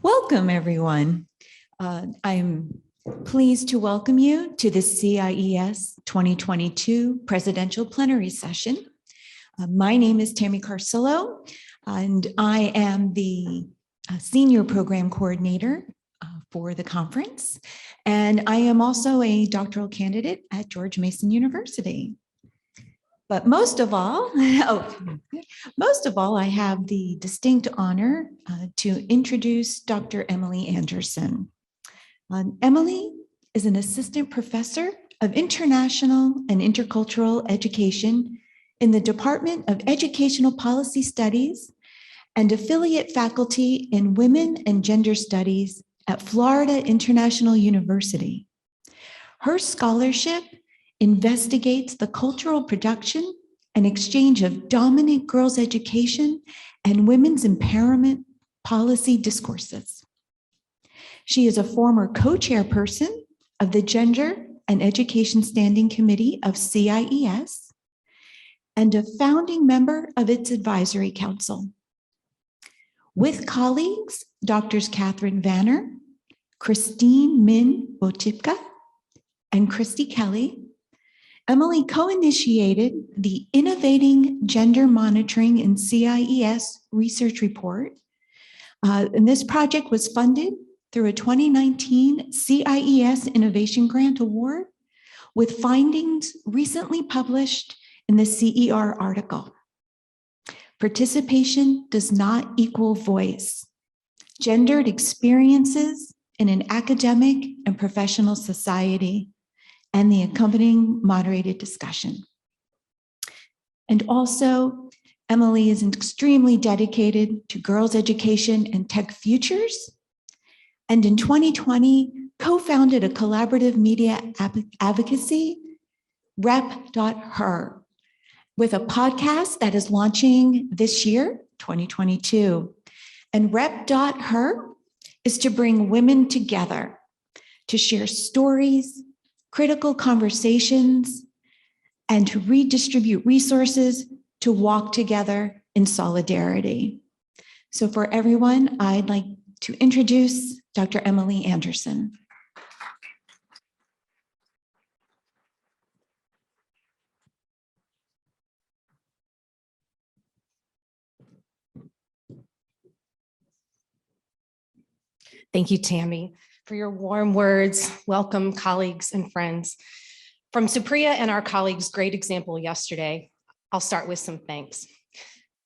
Welcome, everyone. I'm pleased to welcome you to the CIES 2022 Presidential Plenary Session. My name is Tammy Carcillo, and I am the Senior Program Coordinator for the conference, and I am also a doctoral candidate at George Mason University. But most of all, I have the distinct honor to introduce Dr. Emily Anderson. Emily is an assistant professor of international and intercultural education in the Department of Educational Policy Studies and affiliate faculty in Women and Gender Studies at Florida International University. Her scholarship investigates the cultural production and exchange of dominant girls' education and women's empowerment policy discourses. She is a former co-chairperson of the Gender and Education Standing Committee of CIES and a founding member of its advisory council. With colleagues, Drs. Catherine Vanner, Christine Min Botipka, and Christy Kelly, Emily co-initiated the Innovating Gender Monitoring in CIES research report. And this project was funded through a 2019 CIES Innovation Grant Award with findings recently published in the CER article. Participation does not equal voice. Gendered experiences in an academic and professional society, and the accompanying moderated discussion. And also, Emily is extremely dedicated to girls' education and tech futures. And in 2020, co-founded a collaborative media advocacy, rep.her, with a podcast that is launching this year, 2022. And rep.her is to bring women together to share stories, critical conversations, and to redistribute resources to walk together in solidarity. So for everyone, I'd like to introduce Dr. Emily Anderson. Thank you, Tammy, for your warm words. Welcome, colleagues and friends. From Supriya and our colleagues' great example yesterday, I'll start with some thanks.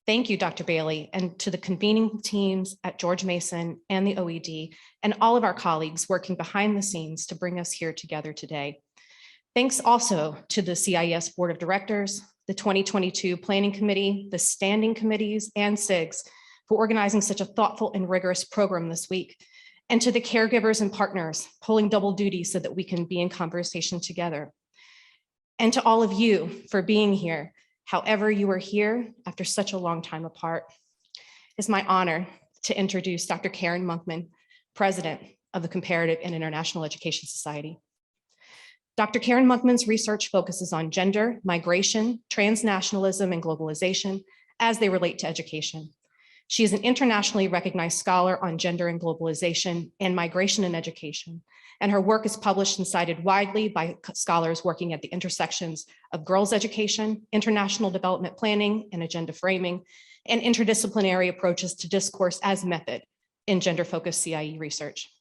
Thank you, Dr. Bailey, and to the convening teams at George Mason and the OED, and all of our colleagues working behind the scenes to bring us here together today. Thanks also to the CIES Board of Directors, the 2022 Planning Committee, the Standing Committees, and SIGs for organizing such a thoughtful and rigorous program this week, and to the caregivers and partners pulling double duty so that we can be in conversation together. And to all of you for being here, however you are here after such a long time apart. It's my honor to introduce Dr. Karen Monkman, President of the Comparative and International Education Society. Dr. Karen Monkman's research focuses on gender, migration, transnationalism, and globalization as they relate to education. She is an internationally recognized scholar on gender and globalization and migration in education, and her work is published and cited widely by scholars working at the intersections of girls' education, international development planning and agenda framing, and interdisciplinary approaches to discourse as method in gender-focused CIE research.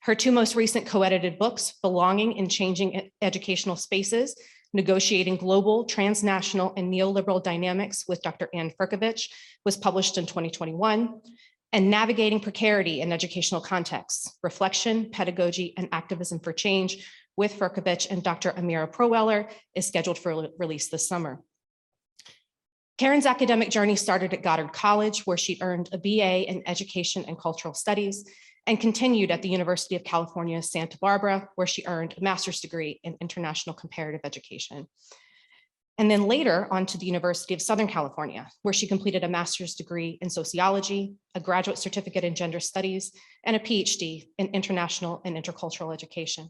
Her two most recent co-edited books, Belonging in Changing Educational Spaces, Negotiating Global, Transnational, and Neoliberal Dynamics with Dr. Furkovich, was published in 2021, and Navigating Precarity in Educational Contexts, Reflection, Pedagogy, and Activism for Change with Furkovich and Dr. Amira Proweller is scheduled for release this summer. Karen's academic journey started at Goddard College, where she earned a BA in Education and Cultural Studies, and continued at the University of California, Santa Barbara, where she earned a master's degree in International Comparative Education. And then later on to the University of Southern California, where she completed a master's degree in sociology, a graduate certificate in gender studies, and a PhD in international and intercultural education.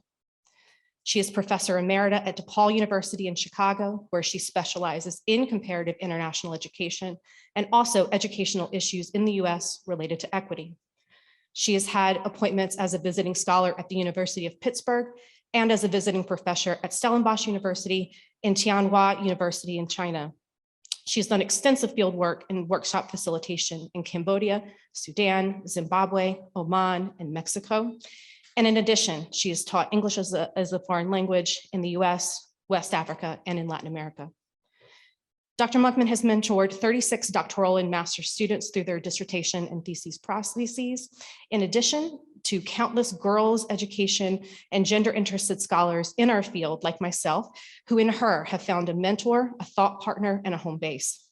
She is professor emerita at DePaul University in Chicago, where she specializes in comparative international education and also educational issues in the US related to equity. She has had appointments as a visiting scholar at the University of Pittsburgh and as a visiting professor at Stellenbosch University and Tianhua University in China. She's done extensive field work and workshop facilitation in Cambodia, Sudan, Zimbabwe, Oman, and Mexico. And in addition, she has taught English as a foreign language in the US, West Africa, and in Latin America. Dr. Monkman has mentored 36 doctoral and master's students through their dissertation and thesis processes, in addition to countless girls' education and gender-interested scholars in our field, like myself, who in her have found a mentor, a thought partner, and a home base.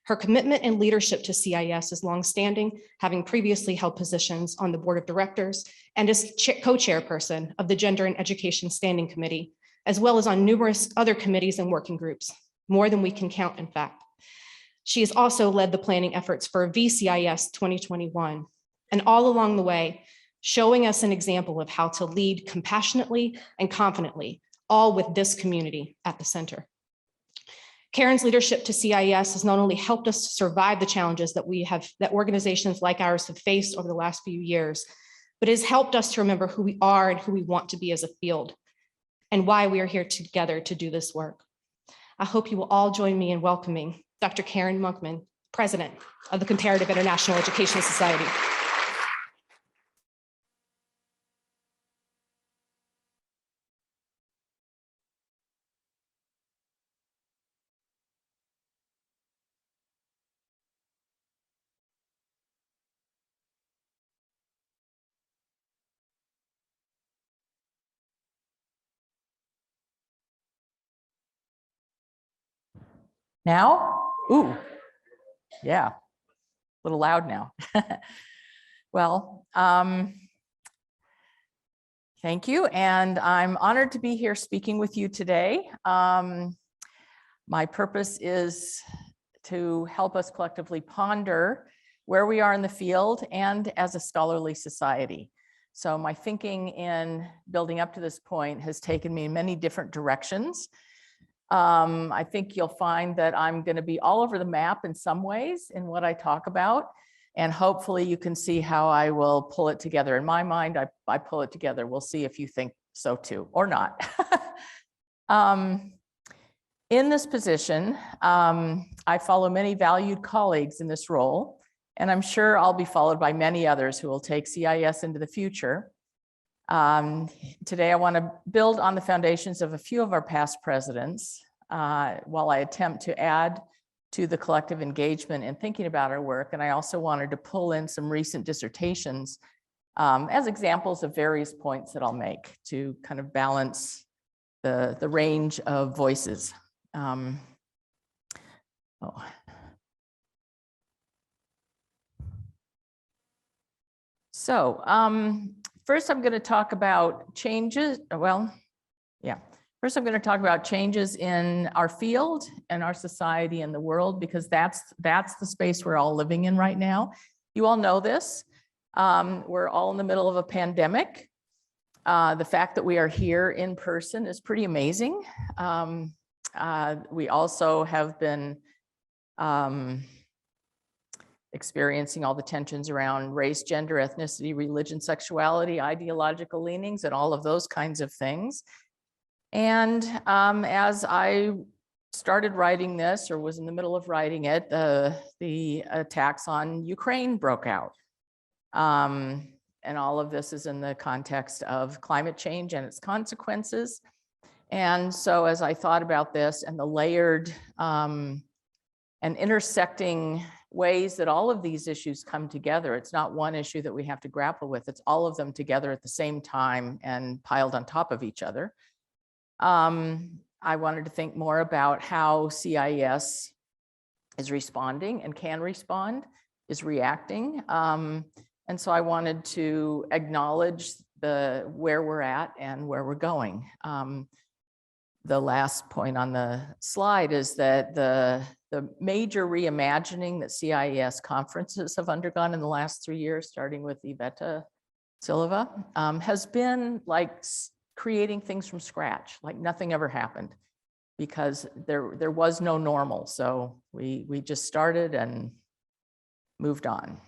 Her commitment and leadership to CIES is longstanding, having previously held positions on the board of directors and as co-chairperson of the Gender and Education Standing Committee, as well as on numerous other committees and working groups, more than we can count, in fact. She has also led the planning efforts for CIES2021, and all along the way, showing us an example of how to lead compassionately and confidently, all with this community at the center. Karen's leadership to CIES has not only helped us to survive the challenges that organizations like ours have faced over the last few years, but has helped us to remember who we are and who we want to be as a field, and why we are here together to do this work. I hope you will all join me in welcoming Dr. Karen Monkman, President of the Comparative International Education Society. Now? Ooh, yeah, a little loud now. Well, thank you, and I'm honored to be here speaking with you today. My purpose is to help us collectively ponder where we are in the field and as a scholarly society. So my thinking in building up to this point has taken me in many different directions. I think you'll find that I'm going to be all over the map in some ways in what I talk about, and hopefully you can see how I will pull it together. In my mind, I pull it together. We'll see if you think so too, or not. In this position, I follow many valued colleagues in this role, and I'm sure I'll be followed by many others who will take CIES into the future. Today, I want to build on the foundations of a few of our past presidents while I attempt to add to the collective engagement in thinking about our work. And I also wanted to pull in some recent dissertations as examples of various points that I'll make to kind of balance the range of voices. First, I'm going to talk about changes. First, I'm going to talk about changes in our field and our society and the world, because that's the space we're all living in right now. You all know this. We're all in the middle of a pandemic. The fact that we are here in person is pretty amazing. We also have been experiencing all the tensions around race, gender, ethnicity, religion, sexuality, ideological leanings, and all of those kinds of things. And as I started writing this, or was in the middle of writing it, the attacks on Ukraine broke out. And all of this is in the context of climate change and its consequences. And so as I thought about this and the layered and intersecting ways that all of these issues come together, it's not one issue that we have to grapple with, it's all of them together at the same time and piled on top of each other. I wanted to think more about how CIES is responding and can respond, is reacting. And so I wanted to acknowledge where we're at and where we're going. The last point on the slide is that the major reimagining that CIES conferences have undergone in the last 3 years, starting with Iveta Silva, has been like creating things from scratch, like nothing ever happened, because there was no normal. So we just started and moved on.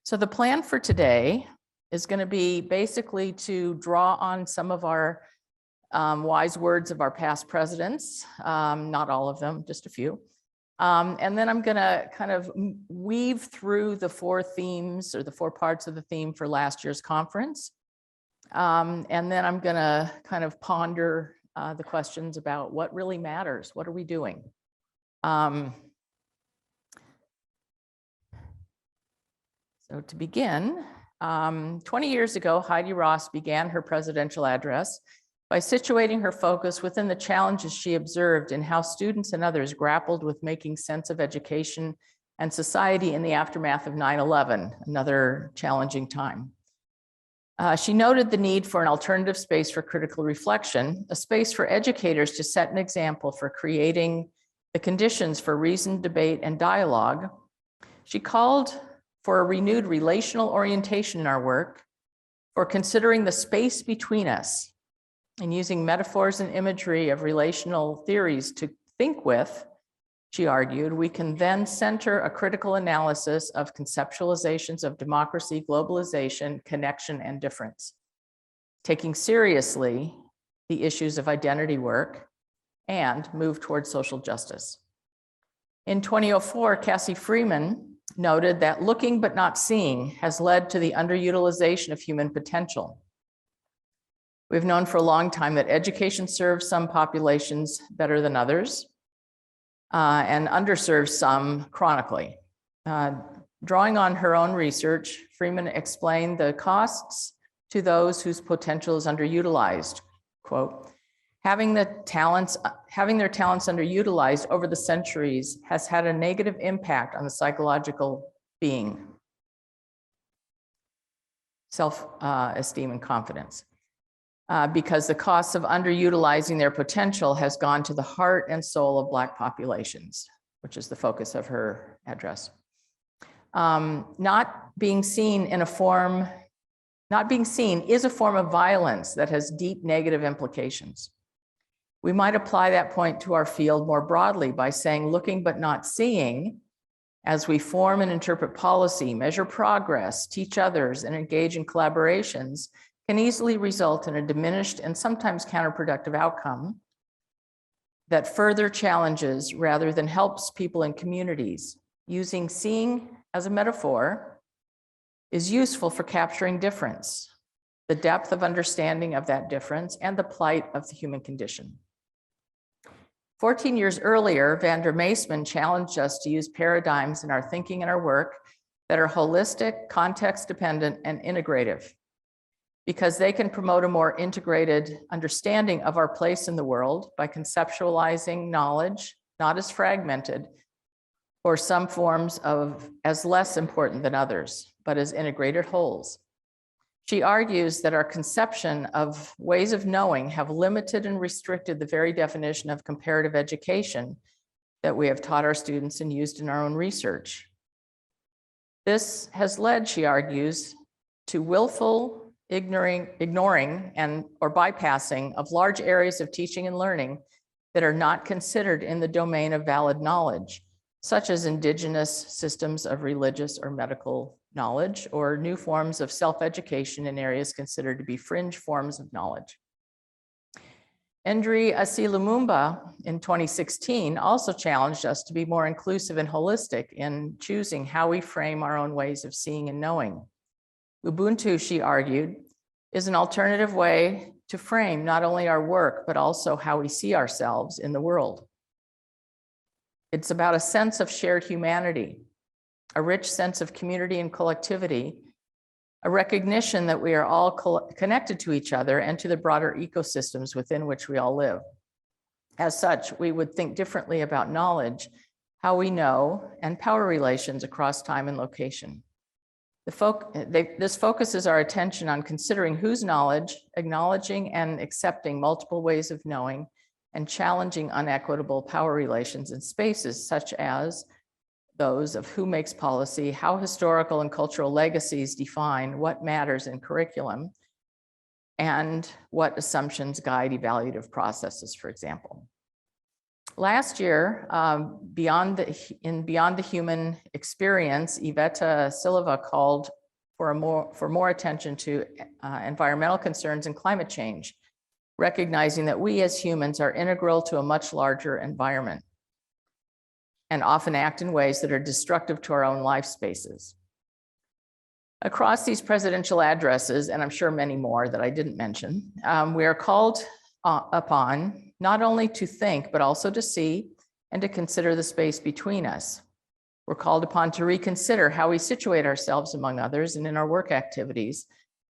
So the plan for today is going to be basically to draw on some of our wise words of our past presidents, not all of them, just a few. And then I'm going to kind of weave through the four themes or the four parts of the theme for last year's conference. And then I'm going to kind of ponder the questions about what really matters. What are we doing? So to begin, 20 years ago, Heidi Ross began her presidential address by situating her focus within the challenges she observed in how students and others grappled with making sense of education and society in the aftermath of 9/11, another challenging time. She noted the need for an alternative space for critical reflection, a space for educators to set an example for creating the conditions for reasoned debate and dialogue. She called for a renewed relational orientation in our work, for considering the space between us, and using metaphors and imagery of relational theories to think with. She argued, we can then center a critical analysis of conceptualizations of democracy, globalization, connection, and difference, taking seriously the issues of identity work and move towards social justice. In 2004, Cassie Freeman noted that looking but not seeing has led to the underutilization of human potential. We've known for a long time that education serves some populations better than others, and underserves some chronically. Drawing on her own research, Freeman explained the costs to those whose potential is underutilized. Quote, having their talents underutilized over the centuries has had a negative impact on the psychological being, self-esteem and confidence. Because the cost of underutilizing their potential has gone to the heart and soul of Black populations, which is the focus of her address. Not being seen is a form of violence that has deep negative implications. We might apply that point to our field more broadly by saying looking but not seeing, as we form and interpret policy, measure progress, teach others, and engage in collaborations, can easily result in a diminished and sometimes counterproductive outcome that further challenges rather than helps people in communities. Using seeing as a metaphor is useful for capturing difference, the depth of understanding of that difference, and the plight of the human condition. 14 years earlier, Vander Maesman challenged us to use paradigms in our thinking and our work that are holistic, context-dependent, and integrative, because they can promote a more integrated understanding of our place in the world by conceptualizing knowledge, not as fragmented, or some forms of as less important than others, but as integrated wholes. She argues that our conception of ways of knowing have limited and restricted the very definition of comparative education that we have taught our students and used in our own research. This has led, she argues, to willful ignoring and or bypassing of large areas of teaching and learning that are not considered in the domain of valid knowledge, such as indigenous systems of religious or medical knowledge, or new forms of self-education in areas considered to be fringe forms of knowledge. Ndri Lumumba in 2016 also challenged us to be more inclusive and holistic in choosing how we frame our own ways of seeing and knowing. Ubuntu, she argued, is an alternative way to frame not only our work, but also how we see ourselves in the world. It's about a sense of shared humanity, a rich sense of community and collectivity, a recognition that we are all connected to each other and to the broader ecosystems within which we all live. As such, we would think differently about knowledge, how we know, and power relations across time and location. This focuses our attention on considering whose knowledge, acknowledging and accepting multiple ways of knowing, and challenging unequitable power relations in spaces such as those of who makes policy, how historical and cultural legacies define what matters in curriculum, and what assumptions guide evaluative processes, for example. Last year, Beyond the Human Experience, Iveta Silva called for more attention to environmental concerns and climate change, recognizing that we as humans are integral to a much larger environment and often act in ways that are destructive to our own life spaces. Across these presidential addresses, and I'm sure many more that I didn't mention, we are called upon not only to think, but also to see and to consider the space between us. We're called upon to reconsider how we situate ourselves among others and in our work activities,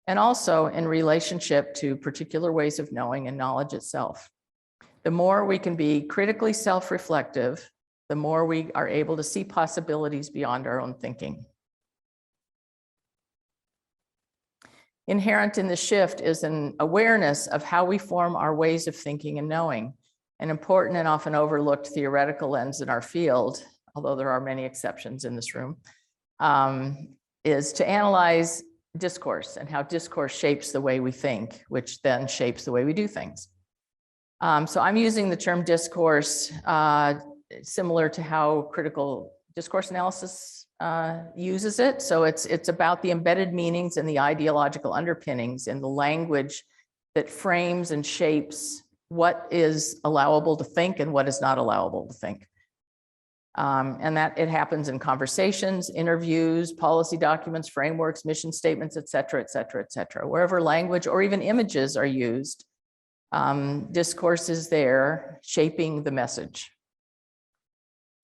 and also in relationship to particular ways of knowing and knowledge itself. The more we can be critically self-reflective, the more we are able to see possibilities beyond our own thinking. Inherent in the shift is an awareness of how we form our ways of thinking and knowing, an important and often overlooked theoretical lens in our field, although there are many exceptions in this room, is to analyze discourse and how discourse shapes the way we think, which then shapes the way we do things. So I'm using the term discourse similar to how critical discourse analysis uses it. So it's about the embedded meanings and the ideological underpinnings in the language that frames and shapes what is allowable to think and what is not allowable to think. And that it happens in conversations, interviews, policy documents, frameworks, mission statements, et cetera, et cetera, et cetera. Wherever language or even images are used, discourse is there shaping the message.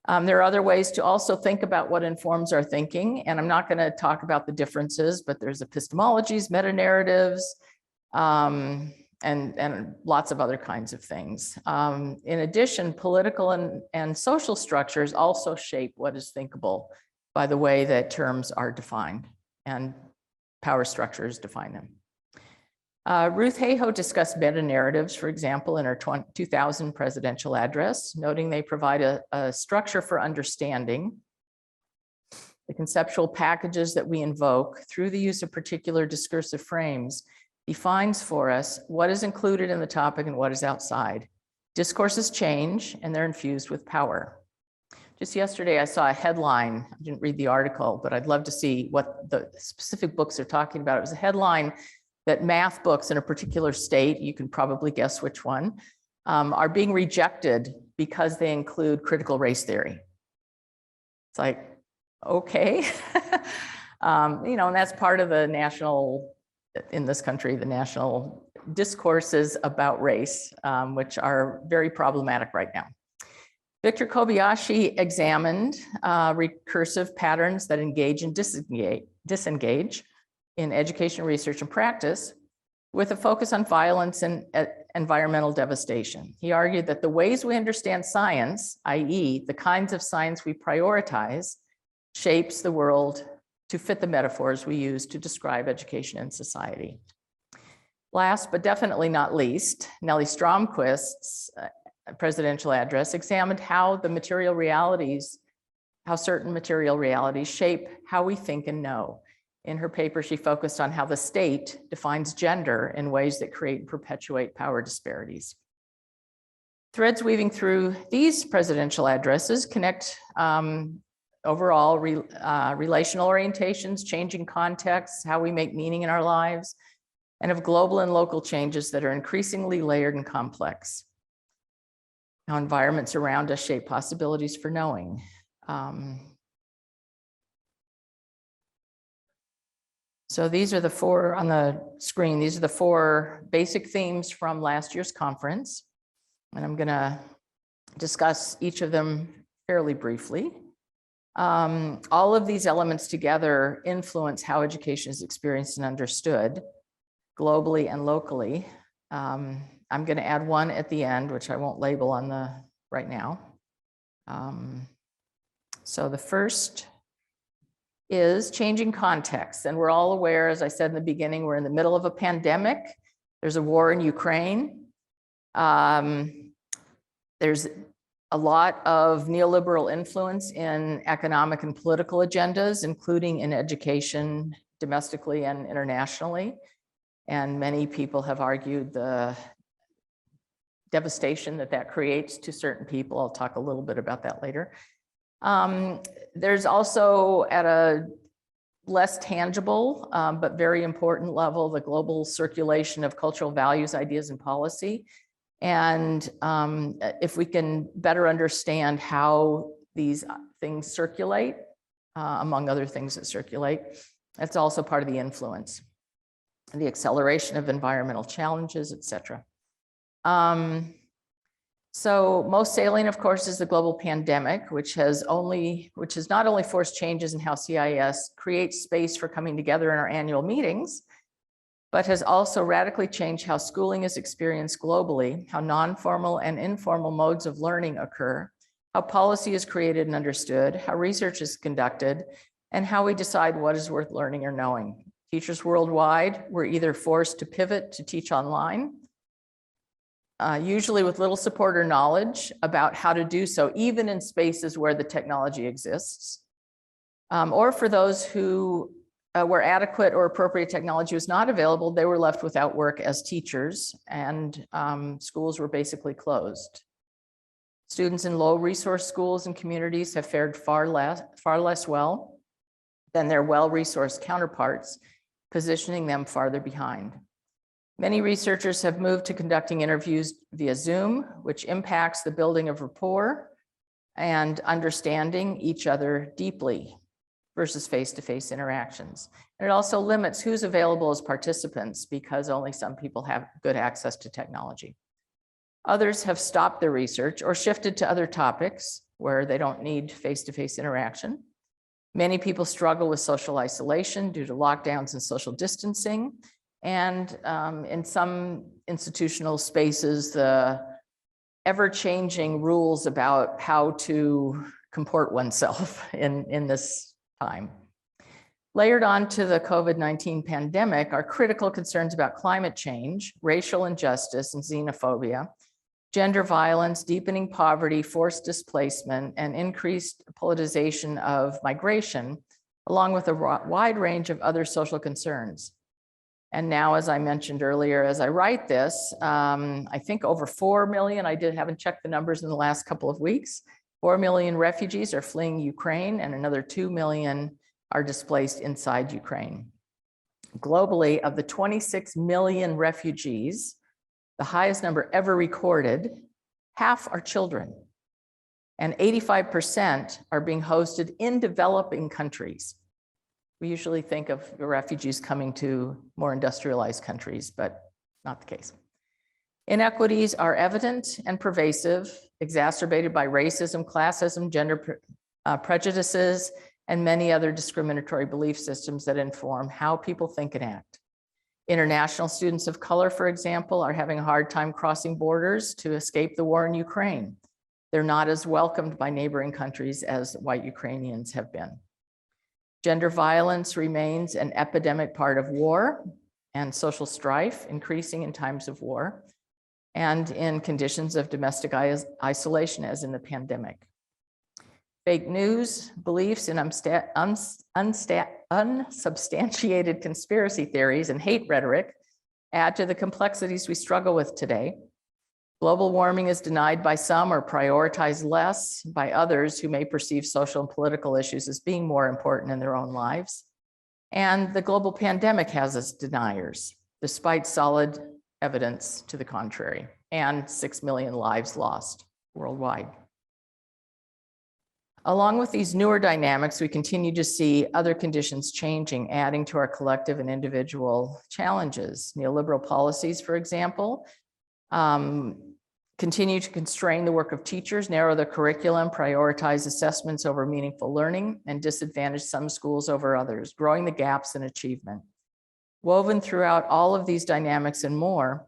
There are other ways to also think about what informs our thinking, and I'm not going to talk about the differences, but there's epistemologies, meta-narratives, and lots of other kinds of things. In addition, political and social structures also shape what is thinkable by the way that terms are defined and power structures define them. Ruth Hayhoe discussed meta-narratives, for example, in her 2000 presidential address, noting they provide a structure for understanding the conceptual packages that we invoke through the use of particular discursive frames defines for us what is included in the topic and what is outside. Discourses change and they're infused with power. Just yesterday, I saw a headline. I didn't read the article, but I'd love to see what the specific books are talking about. It was a headline that math books in a particular state, you can probably guess which one, are being rejected because they include critical race theory. It's like, okay. And that's part of the national, in this country, the national discourses about race, which are very problematic right now. Victor Kobayashi examined recursive patterns that engage and disengage in education, research, and practice with a focus on violence and environmental devastation. He argued that the ways we understand science, i.e. the kinds of science we prioritize, shapes the world to fit the metaphors we use to describe education and society. Last, but definitely not least, Nellie Stromquist's presidential address examined how certain material realities shape how we think and know. In her paper, she focused on how the state defines gender in ways that create and perpetuate power disparities. Threads weaving through these presidential addresses connect overall relational orientations, changing contexts, how we make meaning in our lives, and of global and local changes that are increasingly layered and complex. How environments around us shape possibilities for knowing. So these are the four on the screen. These are the four basic themes from last year's conference. And I'm going to discuss each of them fairly briefly. All of these elements together influence how education is experienced and understood globally and locally. I'm going to add one at the end, which I won't label on the right now. So the first is changing context. And we're all aware, as I said in the beginning, we're in the middle of a pandemic. There's a war in Ukraine. There's a lot of neoliberal influence in economic and political agendas, including in education, domestically and internationally. And many people have argued the devastation that creates to certain people. I'll talk a little bit about that later. There's also, at a less tangible but very important level, the global circulation of cultural values, ideas, and policy. And if we can better understand how these things circulate, among other things that circulate, that's also part of the influence. The acceleration of environmental challenges, et cetera. So most salient, of course, is the global pandemic, which has not only forced changes in how CIES creates space for coming together in our annual meetings, but has also radically changed how schooling is experienced globally, how non-formal and informal modes of learning occur, how policy is created and understood, how research is conducted, and how we decide what is worth learning or knowing. Teachers worldwide were either forced to pivot to teach online, usually with little support or knowledge about how to do so, even in spaces where the technology exists, or for those who where adequate or appropriate technology was not available, they were left without work as teachers, and schools were basically closed. Students in low resource schools and communities have fared far less well than their well-resourced counterparts, positioning them farther behind. Many researchers have moved to conducting interviews via Zoom, which impacts the building of rapport and understanding each other deeply versus face-to-face interactions. And it also limits who's available as participants because only some people have good access to technology. Others have stopped their research or shifted to other topics where they don't need face-to-face interaction. Many people struggle with social isolation due to lockdowns and social distancing. And in some institutional spaces, the ever-changing rules about how to comport oneself in this time. Layered onto the COVID-19 pandemic are critical concerns about climate change, racial injustice and xenophobia, gender violence, deepening poverty, forced displacement, and increased politicization of migration, along with a wide range of other social concerns. And now, as I mentioned earlier, as I write this, I think over 4 million, haven't checked the numbers in the last couple of weeks, 4 million refugees are fleeing Ukraine and another 2 million are displaced inside Ukraine. Globally, of the 26 million refugees, the highest number ever recorded, half are children, and 85% are being hosted in developing countries. We usually think of the refugees coming to more industrialized countries, but not the case. Inequities are evident and pervasive, exacerbated by racism, classism, gender prejudices, and many other discriminatory belief systems that inform how people think and act. International students of color, for example, are having a hard time crossing borders to escape the war in Ukraine. They're not as welcomed by neighboring countries as white Ukrainians have been. Gender violence remains an epidemic part of war and social strife, increasing in times of war and in conditions of domestic isolation, as in the pandemic. Fake news, beliefs in unsubstantiated conspiracy theories and hate rhetoric add to the complexities we struggle with today. Global warming is denied by some or prioritized less by others who may perceive social and political issues as being more important in their own lives. And the global pandemic has its deniers, despite solid evidence to the contrary, and 6 million lives lost worldwide. Along with these newer dynamics, we continue to see other conditions changing, adding to our collective and individual challenges. Neoliberal policies, for example, continue to constrain the work of teachers, narrow the curriculum, prioritize assessments over meaningful learning, and disadvantage some schools over others, growing the gaps in achievement. Woven throughout all of these dynamics and more,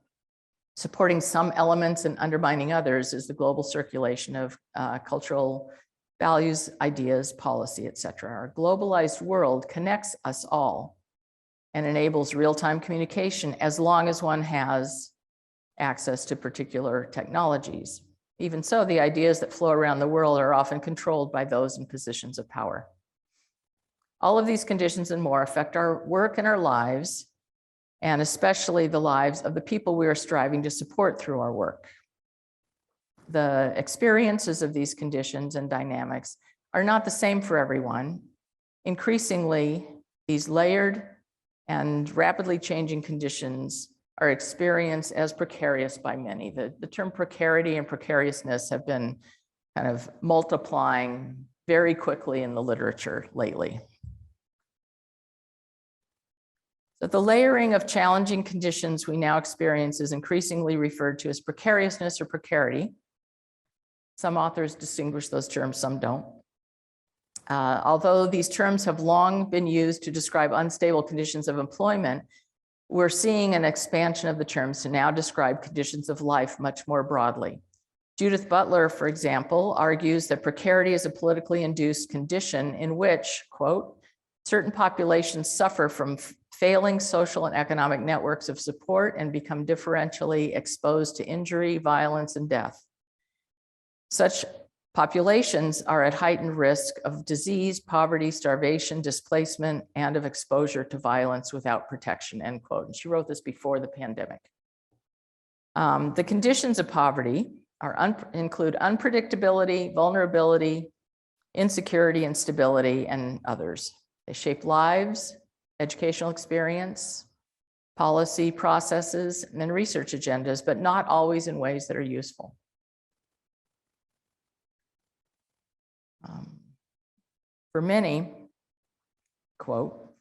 supporting some elements and undermining others, is the global circulation of cultural values, ideas, policy, etc. Our globalized world connects us all and enables real-time communication as long as one has access to particular technologies. Even so, the ideas that flow around the world are often controlled by those in positions of power. All of these conditions and more affect our work and our lives, and especially the lives of the people we are striving to support through our work. the experiences of these conditions and dynamics are not the same for everyone. Increasingly, these layered and rapidly changing conditions are experienced as precarious by many. The term precarity and precariousness have been kind of multiplying very quickly in the literature lately. So the layering of challenging conditions we now experience is increasingly referred to as precariousness or precarity. Some authors distinguish those terms, some don't. Although these terms have long been used to describe unstable conditions of employment, we're seeing an expansion of the terms to now describe conditions of life much more broadly. Judith Butler, for example, argues that precarity is a politically induced condition in which, quote, certain populations suffer from failing social and economic networks of support and become differentially exposed to injury, violence, and death. Such populations are at heightened risk of disease, poverty, starvation, displacement, and of exposure to violence without protection, end quote. And she wrote this before the pandemic. The conditions of poverty include unpredictability, vulnerability, insecurity, instability, and others. They shape lives, educational experience, policy processes, and then research agendas, but not always in ways that are useful. For many, quote,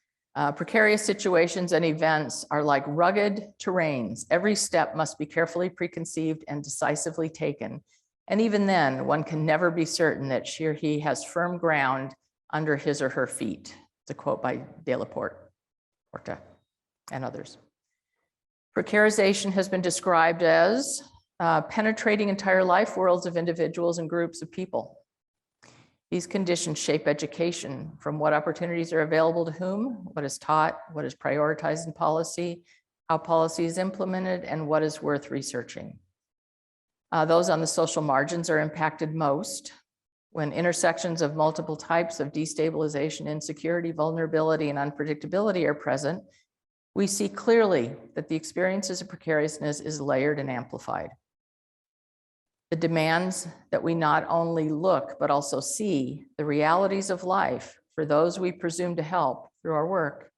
precarious situations and events are like rugged terrains. Every step must be carefully preconceived and decisively taken. And even then, one can never be certain that she or he has firm ground under his or her feet. It's a quote by De La Porta and others. Precarization has been described as penetrating entire life worlds of individuals and groups of people. These conditions shape education, from what opportunities are available to whom, what is taught, what is prioritized in policy, how policy is implemented, and what is worth researching. Those on the social margins are impacted most. When intersections of multiple types of destabilization, insecurity, vulnerability, and unpredictability are present, we see clearly that the experiences of precariousness is layered and amplified. The demands that we not only look, but also see the realities of life for those we presume to help through our work,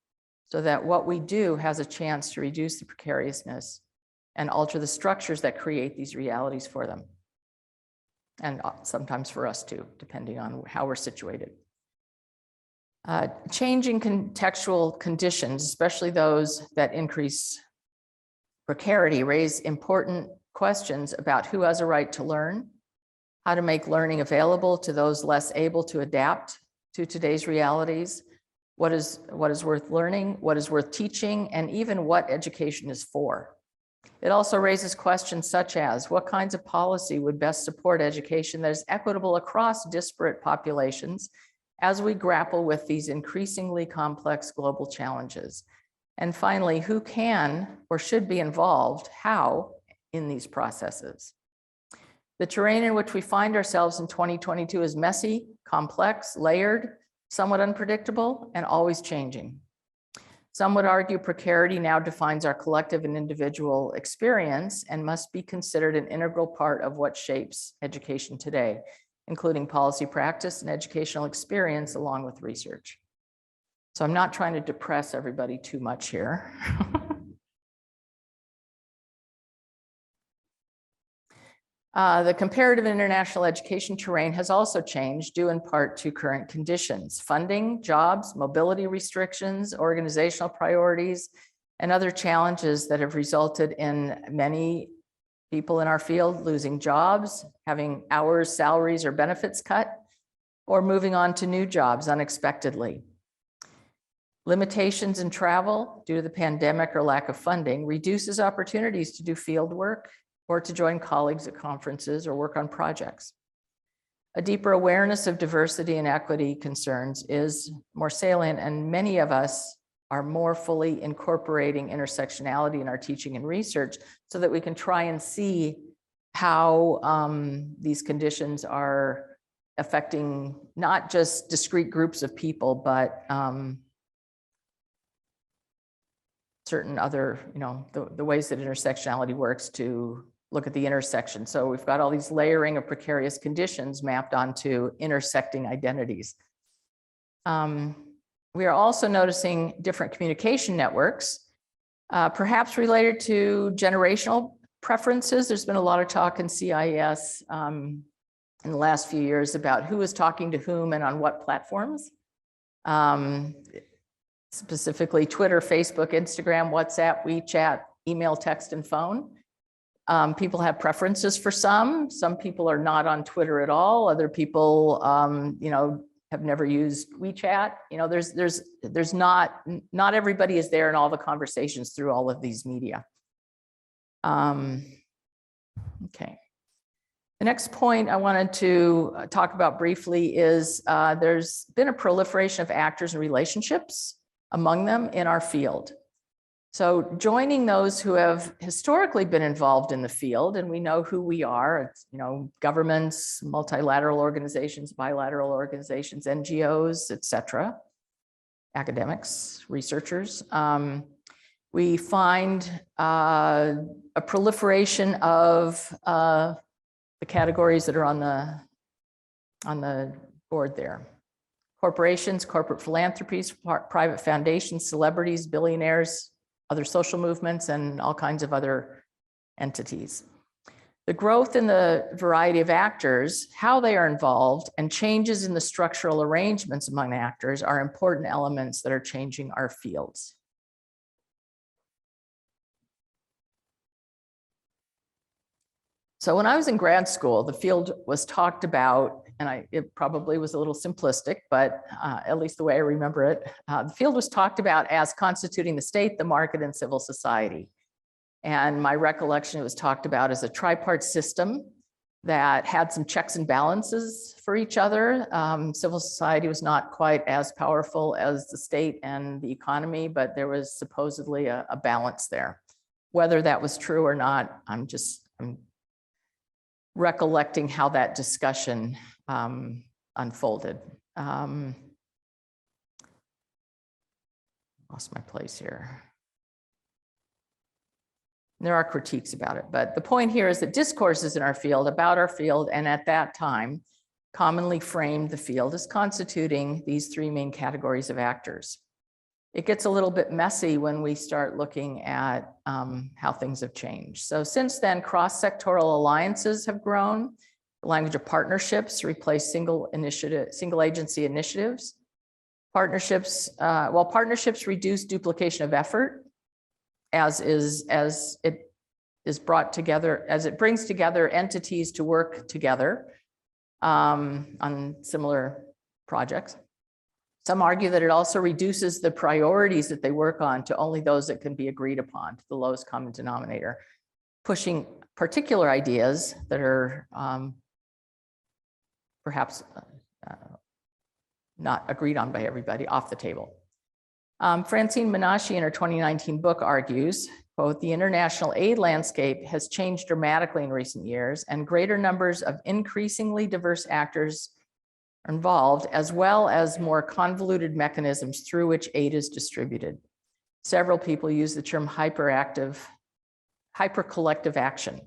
so that what we do has a chance to reduce the precariousness and alter the structures that create these realities for them. And sometimes for us too, depending on how we're situated. Changing contextual conditions, especially those that increase precarity, raise important questions about who has a right to learn, how to make learning available to those less able to adapt to today's realities, what is worth learning, what is worth teaching, and even what education is for. It also raises questions such as what kinds of policy would best support education that is equitable across disparate populations as we grapple with these increasingly complex global challenges. And finally, who can or should be involved, how, in these processes. The terrain in which we find ourselves in 2022 is messy, complex, layered, somewhat unpredictable, and always changing. Some would argue precarity now defines our collective and individual experience and must be considered an integral part of what shapes education today, including policy practice and educational experience along with research. So I'm not trying to depress everybody too much here. The comparative international education terrain has also changed due in part to current conditions, funding, jobs, mobility restrictions, organizational priorities, and other challenges that have resulted in many people in our field losing jobs, having hours, salaries, or benefits cut, or moving on to new jobs unexpectedly. Limitations in travel due to the pandemic or lack of funding reduces opportunities to do field work or to join colleagues at conferences or work on projects. A deeper awareness of diversity and equity concerns is more salient, and many of us are more fully incorporating intersectionality in our teaching and research so that we can try and see how these conditions are affecting not just discrete groups of people, but certain other, the ways that intersectionality works to look at the intersection. So we've got all these layering of precarious conditions mapped onto intersecting identities. We are also noticing different communication networks, perhaps related to generational preferences. There's been a lot of talk in CIES in the last few years about who is talking to whom and on what platforms. Specifically Twitter, Facebook, Instagram, WhatsApp, WeChat, email, text, and phone. People have preferences for some. Some people are not on Twitter at all. Other people, have never used WeChat. There's not everybody is there in all the conversations through all of these media. Okay. The next point I wanted to talk about briefly is there's been a proliferation of actors and relationships among them in our field. So joining those who have historically been involved in the field, and we know who we are, it's, governments, multilateral organizations, bilateral organizations, NGOs, et cetera, academics, researchers. We find a proliferation of the categories that are on the board there. Corporations, corporate philanthropies, private foundations, celebrities, billionaires, other social movements, and all kinds of other entities. The growth in the variety of actors, how they are involved, and changes in the structural arrangements among the actors are important elements that are changing our fields. So when I was in grad school, the field was talked about, and it probably was a little simplistic, but at least the way I remember it, the field was talked about as constituting the state, the market, and civil society. And my recollection, it was talked about as a tripart system that had some checks and balances for each other. Civil society was not quite as powerful as the state and the economy, but there was supposedly a balance there. Whether that was true or not, I'm recollecting how that discussion unfolded. Lost my place here. There are critiques about it, but the point here is that discourses in our field about our field and at that time commonly framed the field as constituting these three main categories of actors. It gets a little bit messy when we start looking at how things have changed. So since then, cross-sectoral alliances have grown. The language of partnerships replaced single agency initiatives. Partnerships reduce duplication of effort as it brings together entities to work together on similar projects. Some argue that it also reduces the priorities that they work on to only those that can be agreed upon, to the lowest common denominator, pushing particular ideas that are perhaps not agreed on by everybody off the table. Francine Menashe in her 2019 book argues, quote, the international aid landscape has changed dramatically in recent years and greater numbers of increasingly diverse actors are involved, as well as more convoluted mechanisms through which aid is distributed. Several people use the term hyper-collective action.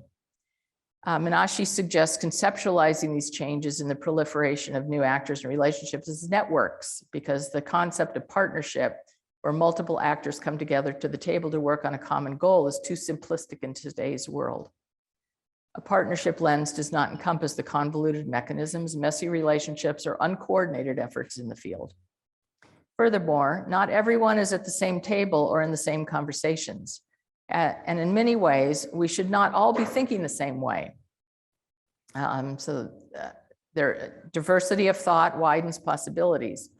Menashe suggests conceptualizing these changes in the proliferation of new actors and relationships as networks, because the concept of partnership, where multiple actors come together to the table to work on a common goal, is too simplistic in today's world. A partnership lens does not encompass the convoluted mechanisms, messy relationships, or uncoordinated efforts in the field. Furthermore, not everyone is at the same table or in the same conversations. And in many ways, we should not all be thinking the same way. Diversity of thought widens possibilities.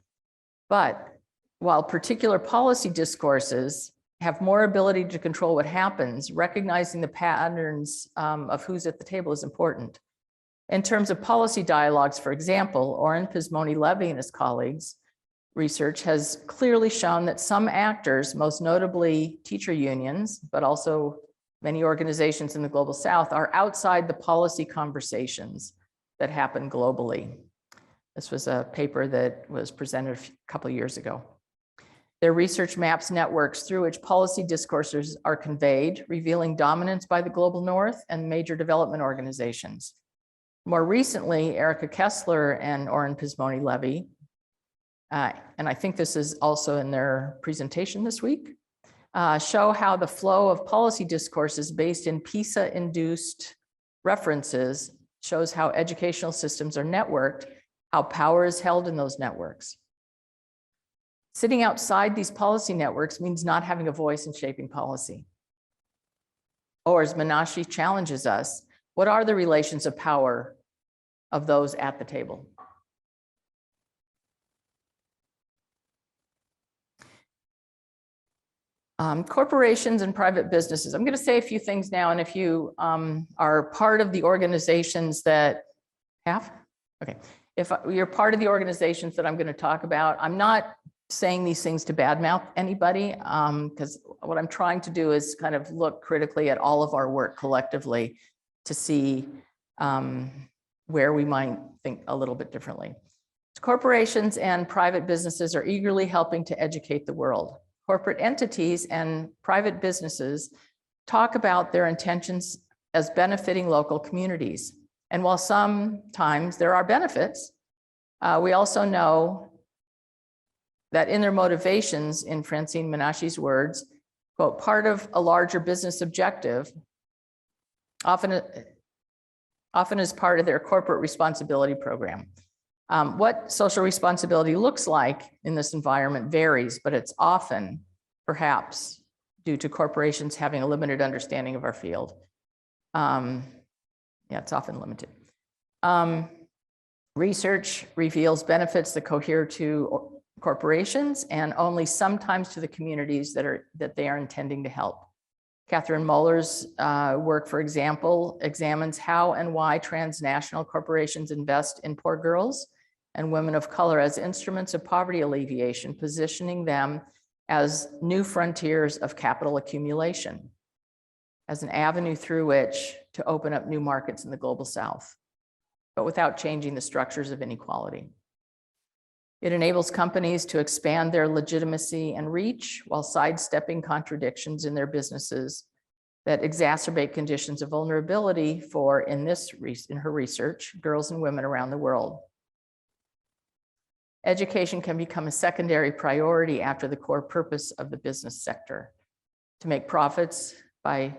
But while particular policy discourses have more ability to control what happens, recognizing the patterns of who's at the table is important. In terms of policy dialogues, for example, Oren Pismoni-Levy and his colleagues' research has clearly shown that some actors, most notably teacher unions, but also many organizations in the Global South, are outside the policy conversations that happen globally. This was a paper that was presented a couple of years ago. Their research maps networks through which policy discourses are conveyed, revealing dominance by the global north and major development organizations. More recently, Erica Kessler and Oren Pismoni-Levy, and I think this is also in their presentation this week, show how the flow of policy discourses based in PISA-induced references shows how educational systems are networked, how power is held in those networks. Sitting outside these policy networks means not having a voice in shaping policy. Or as Menashe challenges us, what are the relations of power of those at the table? Corporations and private businesses. I'm going to say a few things now, and if you are part of the organizations that if you're part of the organizations that I'm going to talk about, I'm not saying these things to badmouth anybody, because what I'm trying to do is kind of look critically at all of our work collectively to see where we might think a little bit differently. Corporations and private businesses are eagerly helping to educate the world. Corporate entities and private businesses talk about their intentions as benefiting local communities. And while sometimes there are benefits, we also know that in their motivations, in Francine Menashe's words, quote, part of a larger business objective, often as part of their corporate responsibility program. What social responsibility looks like in this environment varies, but it's often perhaps due to corporations having a limited understanding of our field. Yeah, it's often limited. Research reveals benefits that cohere to corporations and only sometimes to the communities that they are intending to help. Catherine Muller's work, for example, examines how and why transnational corporations invest in poor girls and women of color as instruments of poverty alleviation, positioning them as new frontiers of capital accumulation, as an avenue through which to open up new markets in the global South, but without changing the structures of inequality. It enables companies to expand their legitimacy and reach while sidestepping contradictions in their businesses that exacerbate conditions of vulnerability for, in her research, girls and women around the world. Education can become a secondary priority after the core purpose of the business sector, to make profits by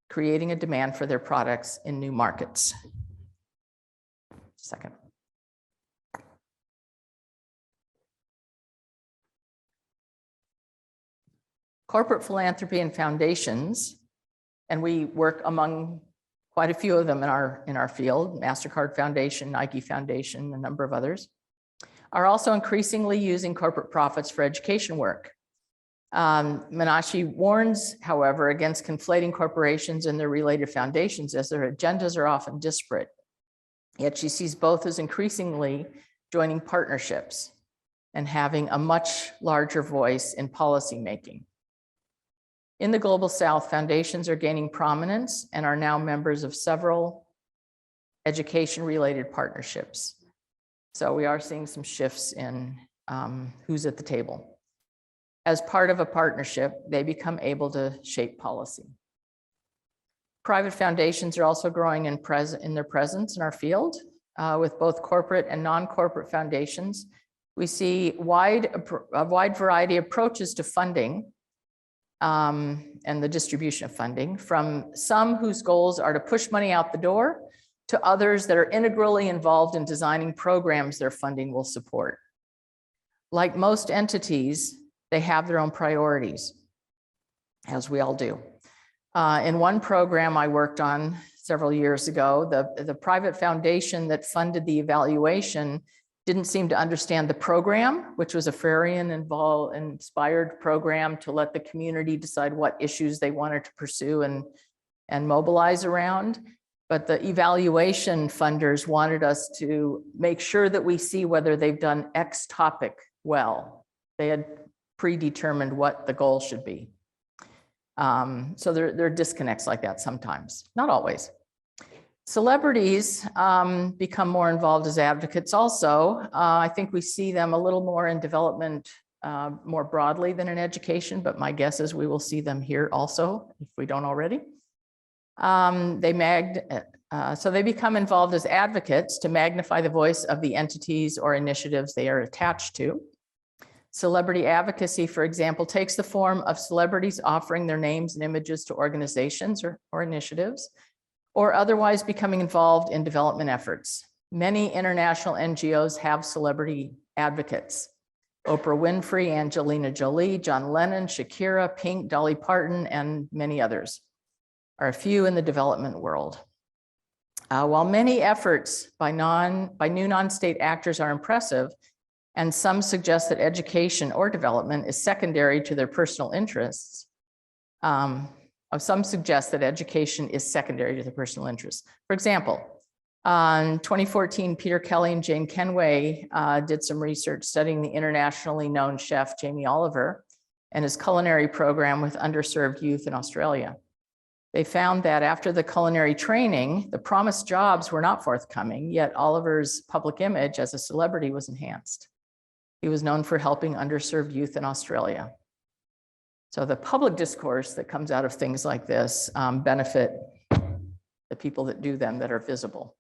creating a demand for their products in new markets. Second. Corporate philanthropy and foundations, and we work among quite a few of them in our field, MasterCard Foundation, Nike Foundation, a number of others, are also increasingly using corporate profits for education work. Menashe warns, however, against conflating corporations and their related foundations, as their agendas are often disparate. Yet she sees both as increasingly joining partnerships and having a much larger voice in policymaking. In the Global South, foundations are gaining prominence and are now members of several education-related partnerships. So we are seeing some shifts in who's at the table. As part of a partnership, they become able to shape policy. Private foundations are also growing in their presence in our field, with both corporate and non-corporate foundations. We see a wide variety of approaches to funding and the distribution of funding, from some whose goals are to push money out the door to others that are integrally involved in designing programs their funding will support. Like most entities, they have their own priorities, as we all do. In one program I worked on several years ago, the private foundation that funded the evaluation didn't seem to understand the program, which was a Frarian-inspired program to let the community decide what issues they wanted to pursue and mobilize around. But the evaluation funders wanted us to make sure that we see whether they've done X topic well. They had predetermined what the goal should be. So there are disconnects like that sometimes, not always. Celebrities become more involved as advocates also. I think we see them a little more in development more broadly than in education, but my guess is we will see them here also, if we don't already. So they become involved as advocates to magnify the voice of the entities or initiatives they are attached to. Celebrity advocacy, for example, takes the form of celebrities offering their names and images to organizations or initiatives, or otherwise becoming involved in development efforts. Many international NGOs have celebrity advocates. Oprah Winfrey, Angelina Jolie, John Lennon, Shakira, Pink, Dolly Parton, and many others are a few in the development world. While many efforts by new non-state actors are impressive, and some suggest that education or development is secondary to their personal interests, some suggest that education is secondary to their personal interests. For example, in 2014, Peter Kelly and Jane Kenway did some research studying the internationally known chef Jamie Oliver and his culinary program with underserved youth in Australia. They found that after the culinary training, the promised jobs were not forthcoming, yet Oliver's public image as a celebrity was enhanced. He was known for helping underserved youth in Australia. So the public discourse that comes out of things like this benefit the people that do them that are visible,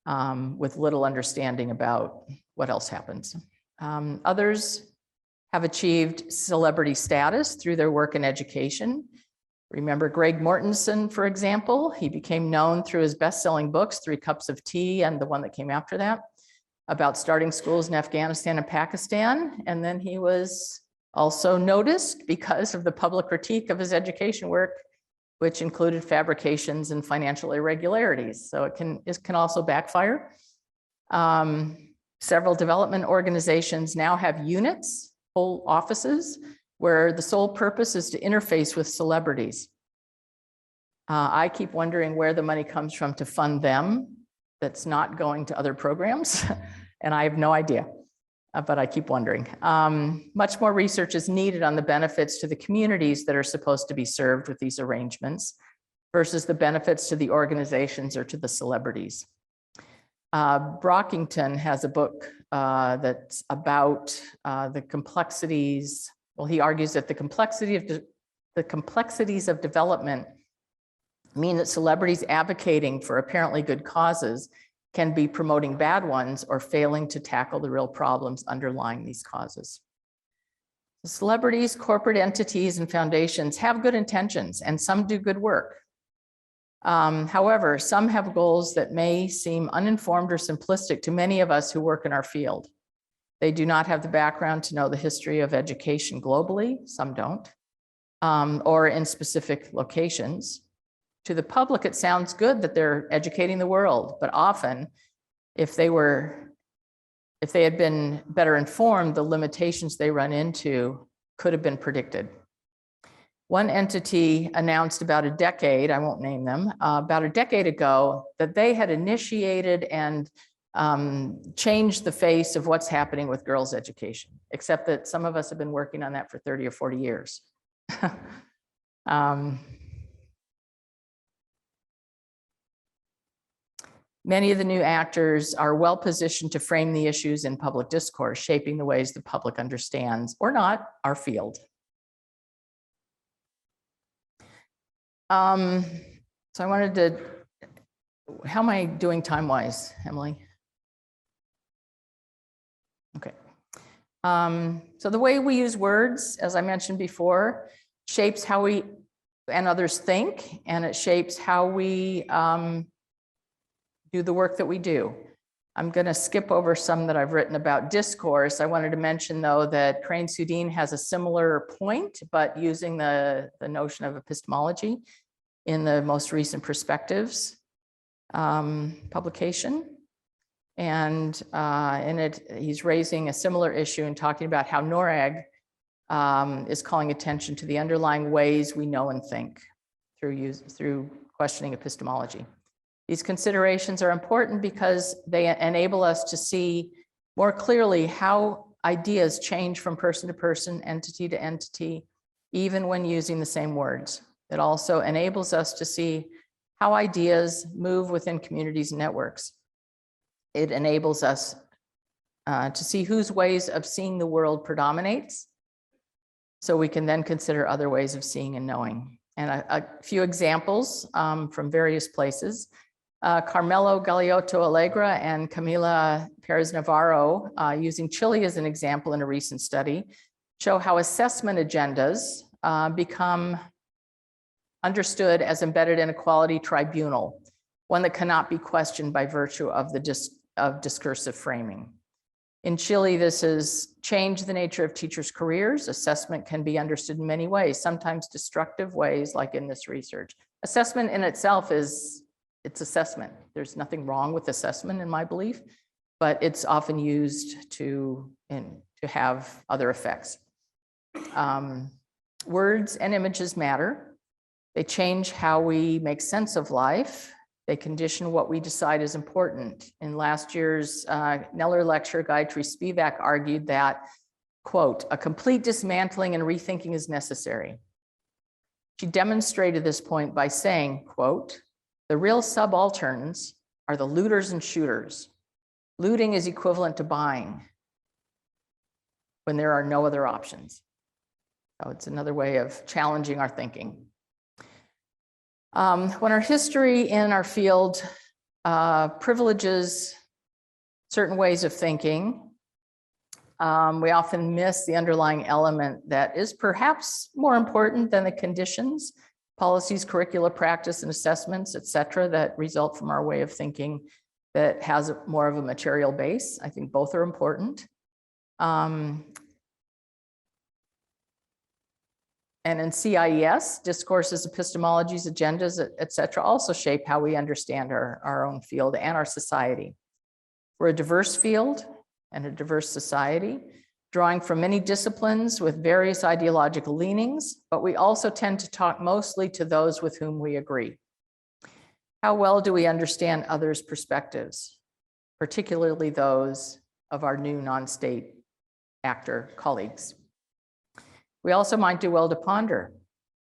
with little understanding about what else happens. Others have achieved celebrity status through their work in education. Remember Greg Mortensen, for example. He became known through his best-selling books, 3 Cups of Tea and the one that came after that, about starting schools in Afghanistan and Pakistan. And then he was also noticed because of the public critique of his education work, which included fabrications and financial irregularities. So it can also backfire. Several development organizations now have units, whole offices, where the sole purpose is to interface with celebrities. I keep wondering where the money comes from to fund them that's not going to other programs, and I have no idea, but I keep wondering. Much more research is needed on the benefits to the communities that are supposed to be served with these arrangements versus the benefits to the organizations or to the celebrities. Brockington has a book that's about the complexities. Well, he argues that the complexities of development mean that celebrities advocating for apparently good causes can be promoting bad ones or failing to tackle the real problems underlying these causes. The celebrities, corporate entities, and foundations have good intentions, and some do good work. However, some have goals that may seem uninformed or simplistic to many of us who work in our field. They do not have the background to know the history of education globally, some don't, or in specific locations. To the public, it sounds good that they're educating the world, but often, if they had been better informed, the limitations they run into could have been predicted. One entity announced about a decade, I won't name them, about a decade ago, that they had initiated and changed the face of what's happening with girls' education, except that some of us have been working on that for 30 or 40 years. Many of the new actors are well positioned to frame the issues in public discourse, shaping the ways the public understands, or not, our field. So I wanted to, how am I doing time-wise, Emily? Okay. So the way we use words, as I mentioned before, shapes how we and others think, and it shapes how we do the work that we do. I'm going to skip over some that I've written about discourse. I wanted to mention, though, that Crane Sudine has a similar point, but using the notion of epistemology in the most recent Perspectives publication. And in it, he's raising a similar issue and talking about how NORAG is calling attention to the underlying ways we know and think through questioning epistemology. These considerations are important because they enable us to see more clearly how ideas change from person to person, entity to entity, even when using the same words. It also enables us to see how ideas move within communities and networks. It enables us to see whose ways of seeing the world predominates, so we can then consider other ways of seeing and knowing. And a few examples from various places. Carmelo Galeotto Allegra and Camila Perez Navarro, using Chile as an example in a recent study, show how assessment agendas become understood as embedded in a quality tribunal, one that cannot be questioned by virtue of the discursive framing. In Chile, this has changed the nature of teachers' careers. Assessment can be understood in many ways, sometimes destructive ways, like in this research. Assessment in itself it's assessment. There's nothing wrong with assessment in my belief, but it's often used to have other effects. Words and images matter. They change how we make sense of life. They condition what we decide is important. In last year's Neller lecture, Gayatri Spivak argued that, quote, "a complete dismantling and rethinking is necessary." She demonstrated this point by saying, quote, "The real subalterns are the looters and shooters. Looting is equivalent to buying when there are no other options." So it's another way of challenging our thinking. When our history in our field privileges certain ways of thinking, we often miss the underlying element that is perhaps more important than the conditions, policies, curricula, practice, and assessments, et cetera, that result from our way of thinking that has more of a material base. I think both are important. And in CIES, discourses, epistemologies, agendas, et cetera, also shape how we understand our own field and our society. We're a diverse field and a diverse society, drawing from many disciplines with various ideological leanings, but we also tend to talk mostly to those with whom we agree. How well do we understand others' perspectives, particularly those of our new non-state actor colleagues? We also might do well to ponder,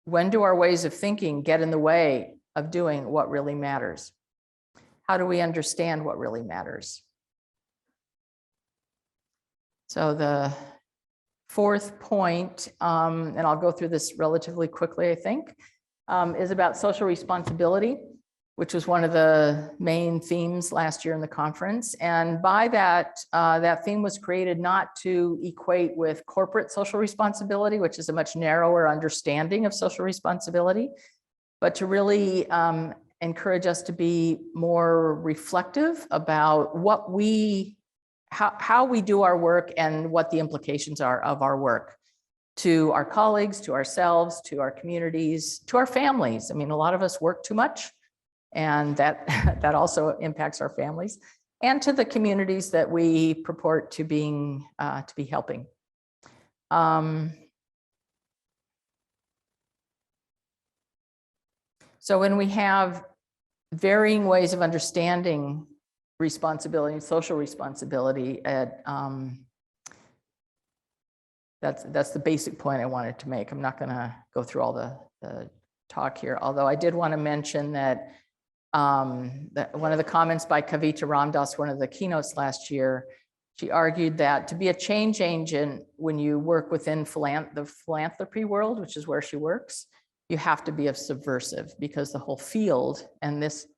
when do our ways of thinking get in the way of doing what really matters? How do we understand what really matters? So the fourth point, and I'll go through this relatively quickly, I think, is about social responsibility, which was one of the main themes last year in the conference. And by that, that theme was created not to equate with corporate social responsibility, which is a much narrower understanding of social responsibility, but to really encourage us to be more reflective about what how we do our work and what the implications are of our work to our colleagues, to ourselves, to our communities, to our families. I mean, a lot of us work too much, and that also impacts our families, and to the communities that we purport to be helping. So when we have varying ways of understanding responsibility and social responsibility, that's the basic point I wanted to make. I'm not going to go through all the talk here, although I did want to mention that one of the comments by Kavita Ramdas, one of the keynotes last year, she argued that to be a change agent when you work within the philanthropy world, which is where she works, you have to be a subversive, because the whole field, and this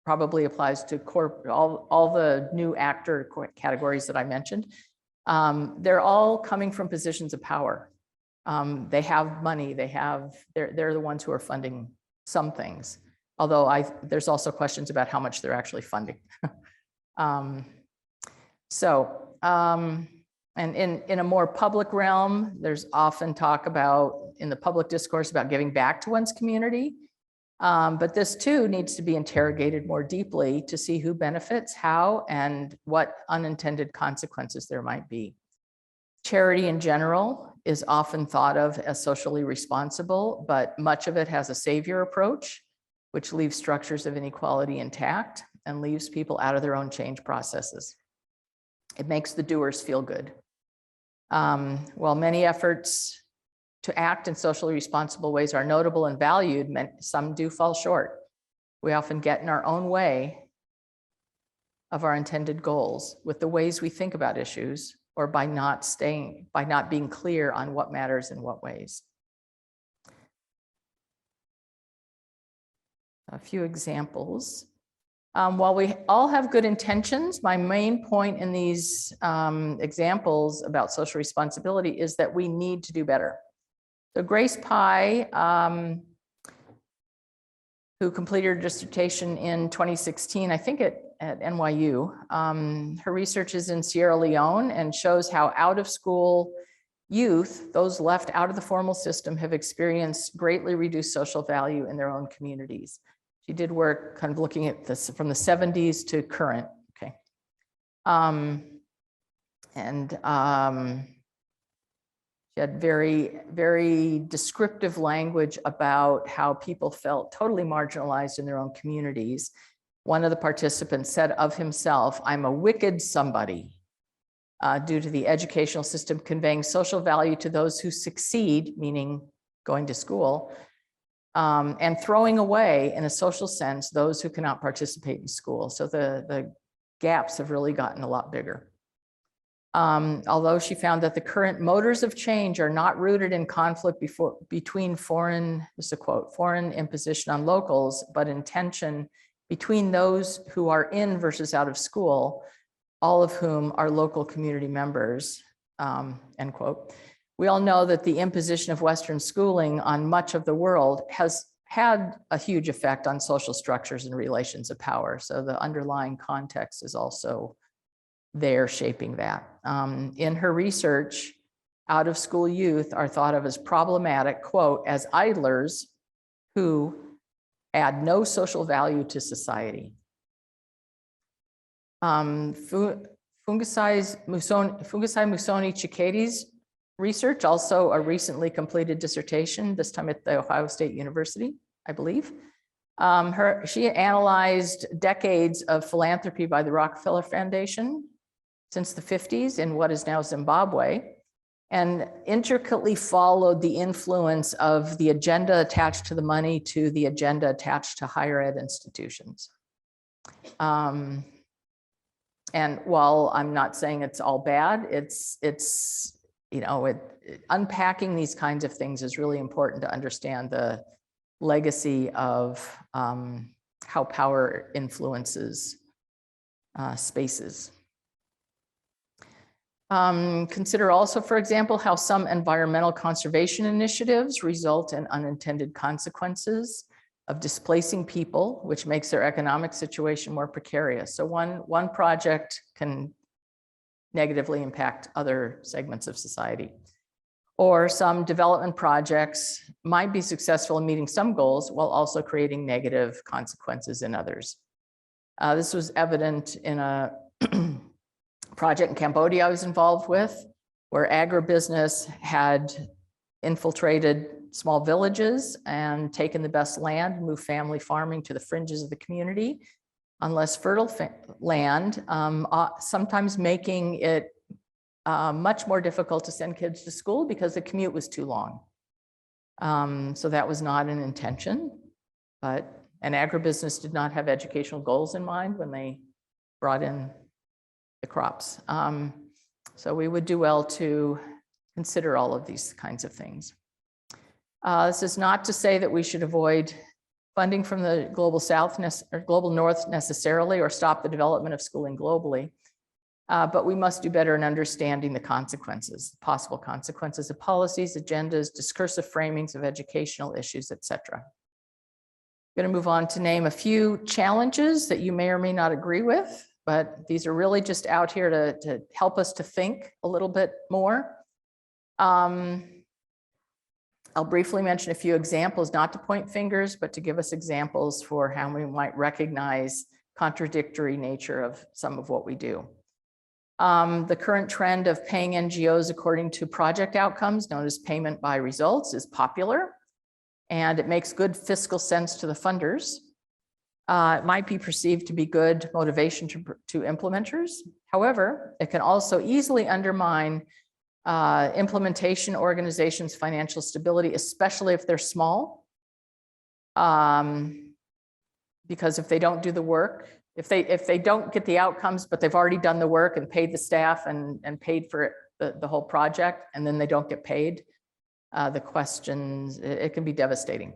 probably applies to all the new actor categories that I mentioned, they're all coming from positions of power. They have money, they're the ones who are funding some things. Although there's also questions about how much they're actually funding. And in a more public realm, there's often talk in the public discourse about giving back to one's community. But this too needs to be interrogated more deeply to see who benefits, how, and what unintended consequences there might be. Charity in general is often thought of as socially responsible, but much of it has a savior approach, which leaves structures of inequality intact and leaves people out of their own change processes. It makes the doers feel good. While many efforts to act in socially responsible ways are notable and valued, some do fall short. We often get in our own way of our intended goals with the ways we think about issues, or by not being clear on what matters in what ways. A few examples. While we all have good intentions, my main point in these examples about social responsibility is that we need to do better. So Grace Pye, who completed her dissertation in 2016, I think at NYU, her research is in Sierra Leone and shows how out-of-school youth, those left out of the formal system, have experienced greatly reduced social value in their own communities. She did work kind of looking at this from the 70s to current, okay. She had very, very descriptive language about how people felt totally marginalized in their own communities. One of the participants said of himself, "I'm a wicked somebody," due to the educational system conveying social value to those who succeed, meaning going to school, and throwing away, in a social sense, those who cannot participate in school. So the gaps have really gotten a lot bigger. Although she found that the current motors of change are not rooted in conflict between foreign, this is a quote, foreign imposition on locals, but in tension between those who are in versus out of school, all of whom are local community members, end quote. We all know that the imposition of Western schooling on much of the world has had a huge effect on social structures and relations of power. So the underlying context is also there shaping that. In her research, out-of-school youth are thought of as problematic, quote, as idlers who add no social value to society. Fungisai Musoni Chikati's research, also a recently completed dissertation, this time at the Ohio State University, I believe. She analyzed decades of philanthropy by the Rockefeller Foundation since the 50s in what is now Zimbabwe, and intricately followed the influence of the agenda attached to the money to the agenda attached to higher ed institutions. And while I'm not saying it's all bad, unpacking these kinds of things is really important to understand the legacy of how power influences spaces. Consider also, for example, how some environmental conservation initiatives result in unintended consequences of displacing people, which makes their economic situation more precarious. So one project can negatively impact other segments of society. Or some development projects might be successful in meeting some goals while also creating negative consequences in others. This was evident in a project in Cambodia I was involved with, where agribusiness had infiltrated small villages and taken the best land, moved family farming to the fringes of the community on less fertile land, sometimes making it much more difficult to send kids to school because the commute was too long. So that was not an intention, but an agribusiness did not have educational goals in mind when they brought in the crops. So we would do well to consider all of these kinds of things. This is not to say that we should avoid funding from the global south or global north necessarily, or stop the development of schooling globally. But we must do better in understanding the consequences, possible consequences of policies, agendas, discursive framings of educational issues, etc. I'm going to move on to name a few challenges that you may or may not agree with, but these are really just out here to help us to think a little bit more. I'll briefly mention a few examples, not to point fingers, but to give us examples for how we might recognize contradictory nature of some of what we do. The current trend of paying NGOs according to project outcomes, known as payment by results, is popular, and it makes good fiscal sense to the funders. It might be perceived to be good motivation to implementers. However, it can also easily undermine implementation organizations' financial stability, especially if they're small. Because if they don't do the work, if they don't get the outcomes, but they've already done the work and paid the staff and paid for the whole project, and then they don't get paid, the questions, it can be devastating.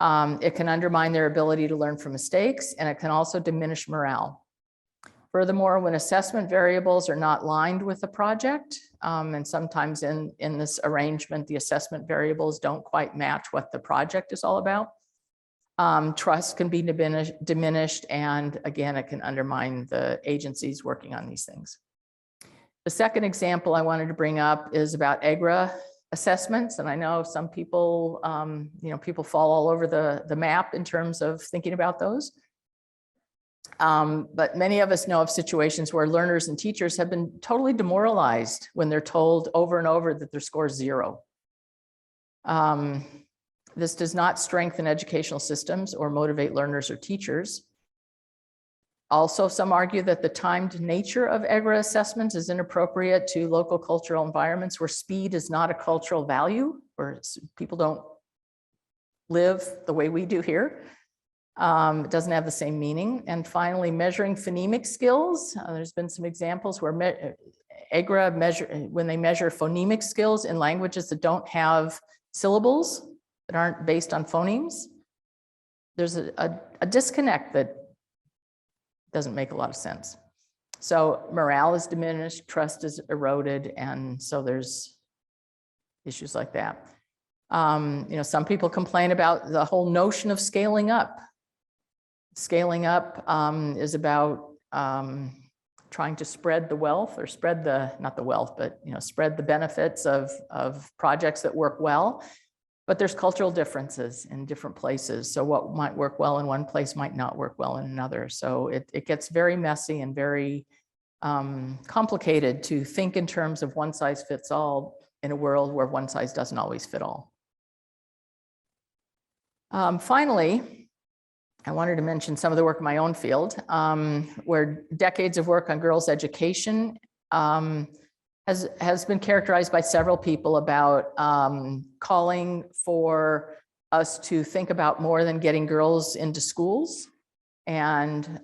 It can undermine their ability to learn from mistakes, and it can also diminish morale. Furthermore, when assessment variables are not aligned with the project, and sometimes in this arrangement, the assessment variables don't quite match what the project is all about, trust can be diminished, and again, it can undermine the agencies working on these things. The second example I wanted to bring up is about Agra Assessments, and I know some people, people fall all over the map in terms of thinking about those. But many of us know of situations where learners and teachers have been totally demoralized when they're told over and over that their score is 0. This does not strengthen educational systems or motivate learners or teachers. Also, some argue that the timed nature of Agra assessments is inappropriate to local cultural environments where speed is not a cultural value, where people don't live the way we do here. It doesn't have the same meaning. And finally, measuring phonemic skills. There's been some examples where Agra when they measure phonemic skills in languages that don't have syllables, that aren't based on phonemes, there's a disconnect that doesn't make a lot of sense. So morale is diminished, trust is eroded, and so there's issues like that. Some people complain about the whole notion of scaling up. Scaling up is about trying to spread the wealth, or spread not the wealth, but spread the benefits of projects that work well. But there's cultural differences in different places. So what might work well in one place might not work well in another. So it gets very messy and very complicated to think in terms of one size fits all in a world where one size doesn't always fit all. Finally, I wanted to mention some of the work in my own field, where decades of work on girls' education has been characterized by several people about calling for us to think about more than getting girls into schools. And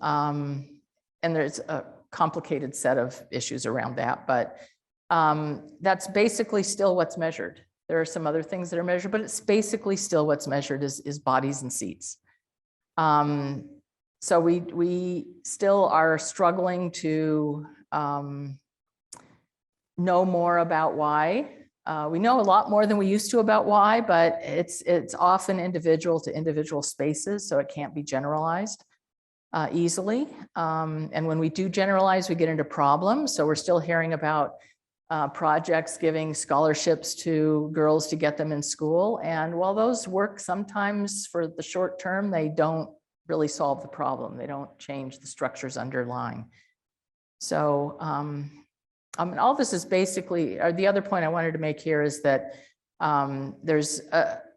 there's a complicated set of issues around that, but that's basically still what's measured. There are some other things that are measured, but it's basically still what's measured is bodies and seats. So we still are struggling to know more about why. We know a lot more than we used to about why, but it's often individual to individual spaces, so it can't be generalized easily. And when we do generalize, we get into problems. So we're still hearing about projects giving scholarships to girls to get them in school. And while those work sometimes for the short term, they don't really solve the problem. They don't change the structures underlying. So all this is basically, or the other point I wanted to make here is that there's,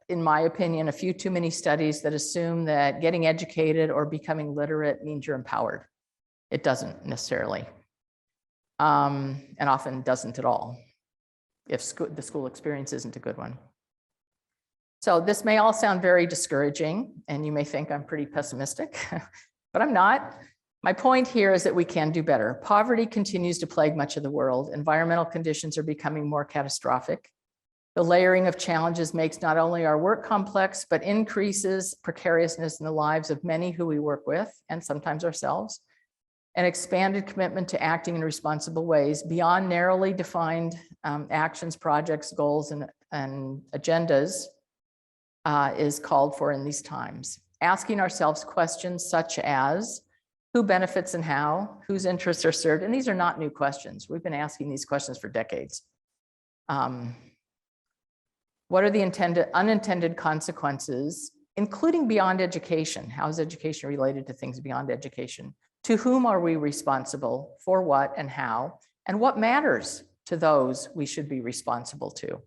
in my opinion, a few too many studies that assume that getting educated or becoming literate means you're empowered. It doesn't necessarily, and often doesn't at all, if the school experience isn't a good one. So this may all sound very discouraging, and you may think I'm pretty pessimistic, but I'm not. My point here is that we can do better. Poverty continues to plague much of the world. Environmental conditions are becoming more catastrophic. The layering of challenges makes not only our work complex, but increases precariousness in the lives of many who we work with, and sometimes ourselves. An expanded commitment to acting in responsible ways beyond narrowly defined actions, projects, goals, and agendas is called for in these times. Asking ourselves questions such as, who benefits and how, whose interests are served? And these are not new questions. We've been asking these questions for decades. What are the unintended consequences, including beyond education? How is education related to things beyond education? To whom are we responsible, for what and how? And what matters to those we should be responsible to?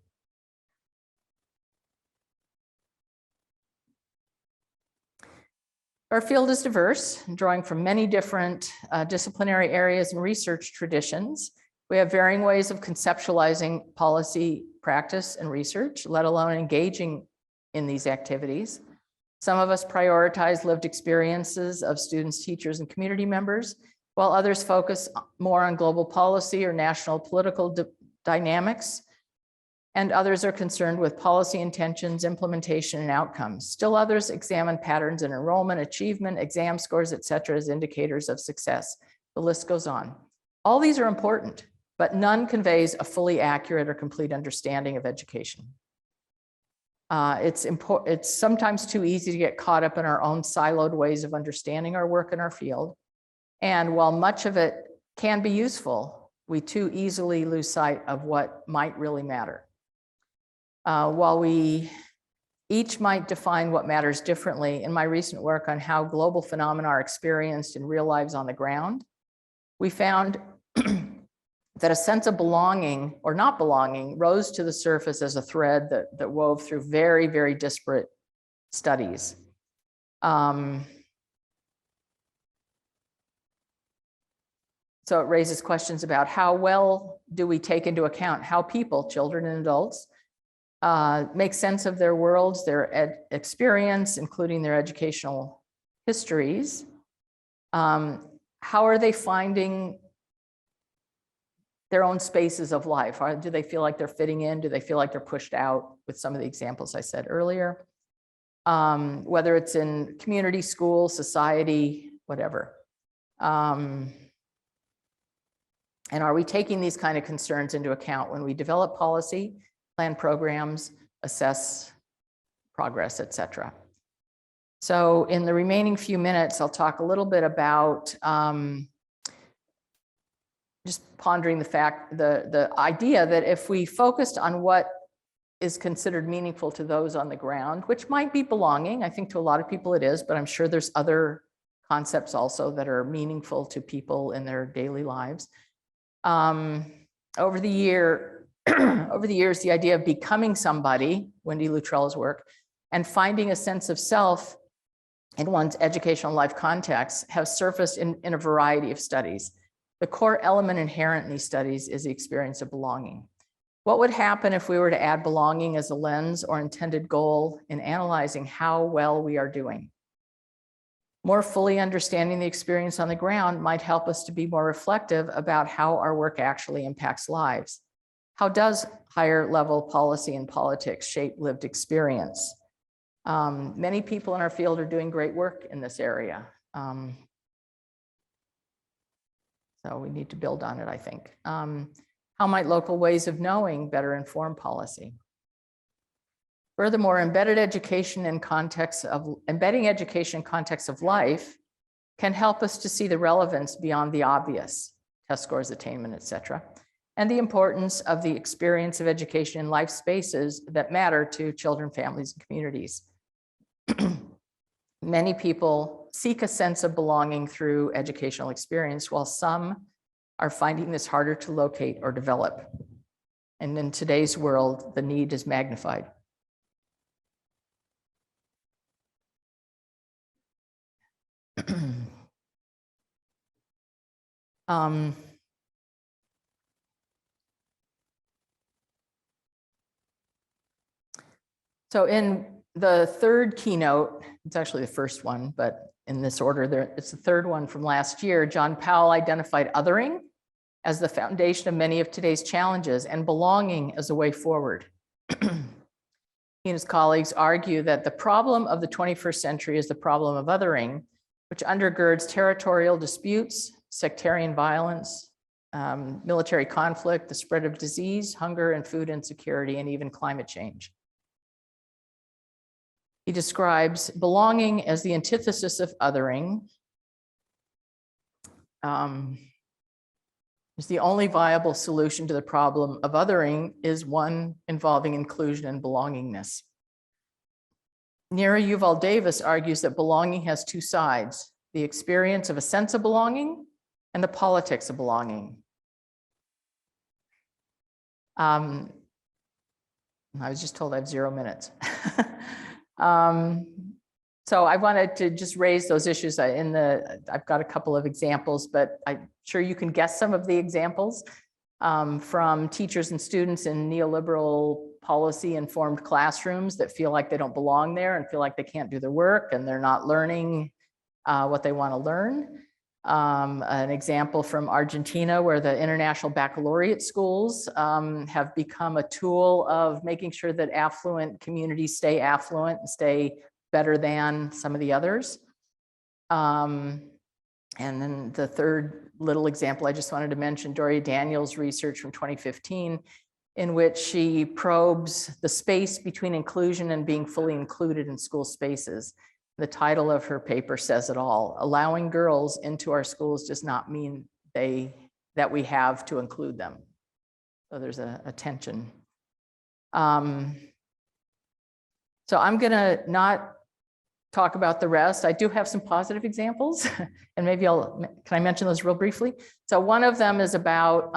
Our field is diverse, drawing from many different disciplinary areas and research traditions. We have varying ways of conceptualizing policy, practice, and research, let alone engaging in these activities. Some of us prioritize lived experiences of students, teachers, and community members, while others focus more on global policy or national political dynamics, and others are concerned with policy intentions, implementation, and outcomes. Still others examine patterns in enrollment, achievement, exam scores, et cetera, as indicators of success. The list goes on. All these are important, but none conveys a fully accurate or complete understanding of education. It's sometimes too easy to get caught up in our own siloed ways of understanding our work in our field. And while much of it can be useful, we too easily lose sight of what might really matter. While we each might define what matters differently, in my recent work on how global phenomena are experienced in real lives on the ground, we found that a sense of belonging or not belonging rose to the surface as a thread that wove through very, very disparate studies. So it raises questions about how well do we take into account how people, children and adults, make sense of their worlds, their experience, including their educational histories. How are they finding their own spaces of life? Do they feel like they're fitting in? Do they feel like they're pushed out with some of the examples I said earlier? Whether it's in community, school, society, whatever. And are we taking these kind of concerns into account when we develop policy, plan programs, assess progress, et cetera? So in the remaining few minutes, I'll talk a little bit about just pondering the idea that if we focused on what is considered meaningful to those on the ground, which might be belonging, I think to a lot of people it is, but I'm sure there's other concepts also that are meaningful to people in their daily lives. Over the years, the idea of becoming somebody, Wendy Luttrell's work, and finding a sense of self in one's educational life context have surfaced in a variety of studies. The core element inherent in these studies is the experience of belonging. What would happen if we were to add belonging as a lens or intended goal in analyzing how well we are doing? More fully understanding the experience on the ground might help us to be more reflective about how our work actually impacts lives. How does higher level policy and politics shape lived experience? Many people in our field are doing great work in this area. So we need to build on it, I think. How might local ways of knowing better inform policy? Furthermore, embedding education in context of life can help us to see the relevance beyond the obvious, test scores, attainment, et cetera, and the importance of the experience of education in life spaces that matter to children, families, and communities. Many people seek a sense of belonging through educational experience, while some are finding this harder to locate or develop. And in today's world, the need is magnified. So in the third keynote, it's actually the first one, but in this order, it's the third one from last year, John Powell identified othering as the foundation of many of today's challenges and belonging as a way forward. He and his colleagues argue that the problem of the 21st century is the problem of othering, which undergirds territorial disputes, sectarian violence, military conflict, the spread of disease, hunger and food insecurity, and even climate change. He describes belonging as the antithesis of othering. Is the only viable solution to the problem of othering is one involving inclusion and belongingness. Neera Yuval Davis argues that belonging has two sides, the experience of a sense of belonging and the politics of belonging. I was just told I have 0 minutes. So I wanted to just raise those issues I've got a couple of examples, but I'm sure you can guess some of the examples from teachers and students in neoliberal policy-informed classrooms that feel like they don't belong there and feel like they can't do their work and they're not learning what they want to learn. An example from Argentina, where the international baccalaureate schools have become a tool of making sure that affluent communities stay affluent and stay better than some of the others. And then the third little example I just wanted to mention, Doria Daniels' research from 2015, in which she probes the space between inclusion and being fully included in school spaces. The title of her paper says it all. Allowing girls into our schools does not mean that we have to include them. So there's a tension. So I'm gonna not talk about the rest. I do have some positive examples, and maybe can I mention those real briefly? So one of them is about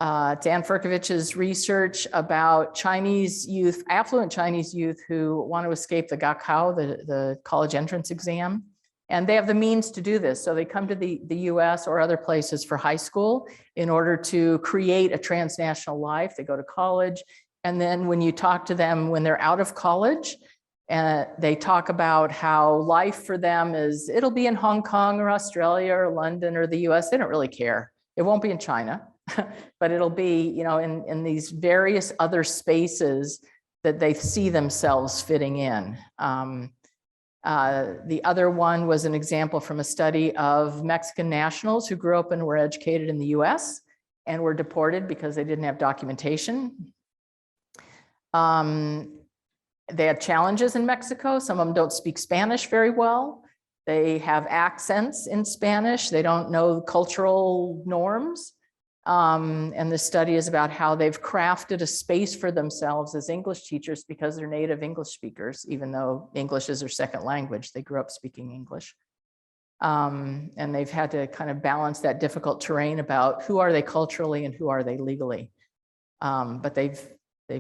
Dan Furkovich's research about Chinese youth, affluent Chinese youth who want to escape the Gaokao, the college entrance exam. And they have the means to do this. So they come to the US or other places for high school in order to create a transnational life. They go to college. And then when you talk to them when they're out of college, they talk about how life for them is, it'll be in Hong Kong or Australia or London or the US. They don't really care. It won't be in China, but it'll be, you know, in these various other spaces that they see themselves fitting in. The other one was an example from a study of Mexican nationals who grew up and were educated in the US and were deported because they didn't have documentation. They have challenges in Mexico. Some of them don't speak Spanish very well. They have accents in Spanish. They don't know cultural norms. And the study is about how they've crafted a space for themselves as English teachers because they're native English speakers, even though English is their second language. They grew up speaking English. And they've had to kind of balance that difficult terrain about who are they culturally and who are they legally. But they've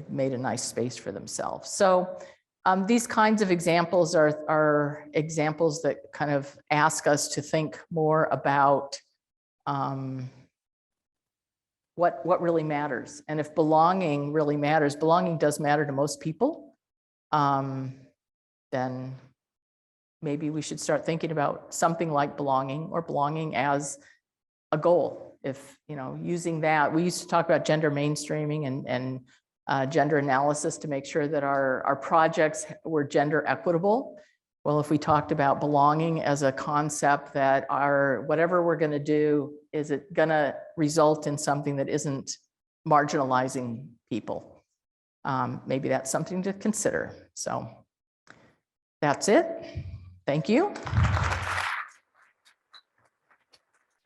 made a nice space for themselves. So these kinds of examples are examples that kind of ask us to think more about what really matters. And if belonging really matters, belonging does matter to most people, then maybe we should start thinking about something like belonging or belonging as a goal. If, you know, using that, we used to talk about gender mainstreaming and gender analysis to make sure that our projects were gender equitable. Well, if we talked about belonging as a concept that whatever we're going to do, is it going to result in something that isn't marginalizing people? Maybe that's something to consider. So that's it. Thank you.